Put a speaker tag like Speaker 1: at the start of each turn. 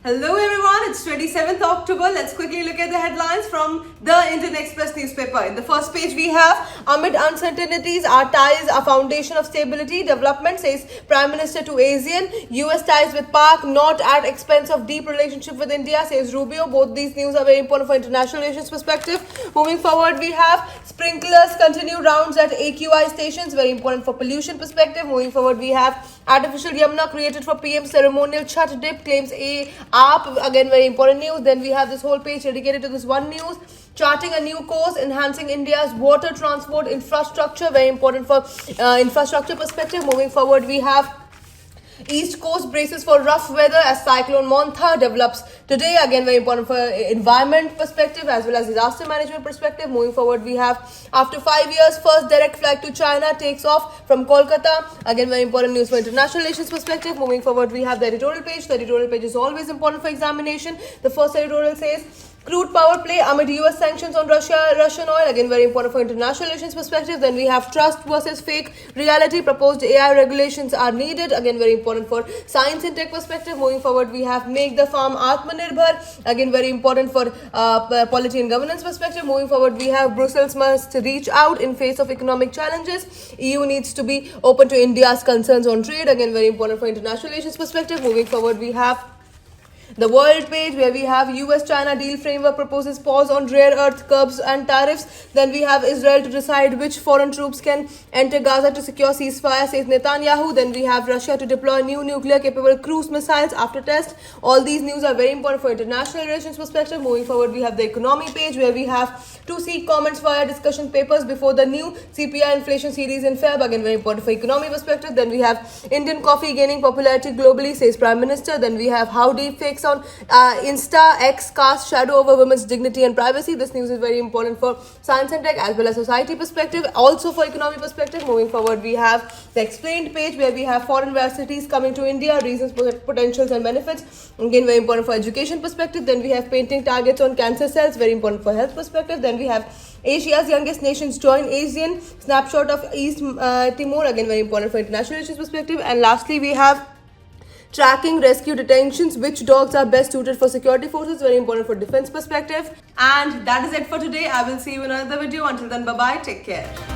Speaker 1: Hello everyone, it's 27th October. Let's quickly look at the headlines from the Indian Express newspaper. In the first page we have, amid uncertainties, our ties are foundation of stability. Development, says Prime Minister to ASEAN. US ties with PAC not at expense of deep relationship with India, says Rubio. Both these news are very important for international relations perspective. Moving forward, we have sprinklers continue rounds at AQI stations, very important for pollution perspective. Moving forward, we have artificial Yamuna created for PM ceremonial Chhat dip, claims AAP, again very important news. Then we have this whole page dedicated to this one news. Charting a new course, enhancing India's water transport infrastructure, very important for infrastructure perspective. Moving forward, we have East Coast braces for rough weather as cyclone Montha develops today, again very important for environment perspective as well as disaster management perspective. Moving forward, we have after 5 years, first direct flight to China takes off from Kolkata, again very important news for international relations perspective. Moving forward, we have the editorial page. The editorial page is always important for examination. The first editorial says, crude power play amid US sanctions on Russian oil, again very important for international relations perspective. Then we have trust versus fake reality, proposed AI regulations are needed, again very important for science and tech perspective. Moving forward, we have make the farm Atmanirbhar, again very important for polity and governance perspective. Moving forward, we have Brussels must reach out in face of economic challenges. EU needs to be open to India's concerns on trade, again very important for international relations perspective. Moving forward, we have the world page where we have US-China deal framework proposes pause on rare earth curbs and tariffs. Then we have Israel to decide which foreign troops can enter Gaza to secure ceasefire, says Netanyahu. Then we have Russia to deploy new nuclear-capable cruise missiles after test. All these news are very important for international relations perspective. Moving forward, we have the economy page where we have to seek comments via discussion papers before the new CPI inflation series in Feb. Again, very important for economy perspective. Then we have Indian coffee gaining popularity globally, says Prime Minister. Then we have how deep fakes on Insta X cast shadow over women's dignity and privacy. This news is very important for science and tech as well as society perspective, also for economy perspective. Moving forward, we have the explained page where we have foreign universities coming to India, reasons, potentials and benefits, again very important for education perspective. Then we have painting targets on cancer cells, very important for health perspective. Then we have Asia's youngest nations join ASEAN, snapshot of East Timor, again very important for international relations perspective. And lastly, we have tracking rescue detentions, which dogs are best suited for security forces, very important for defense perspective. And that is it for today. I will see you in another video. Until then, bye bye, take care.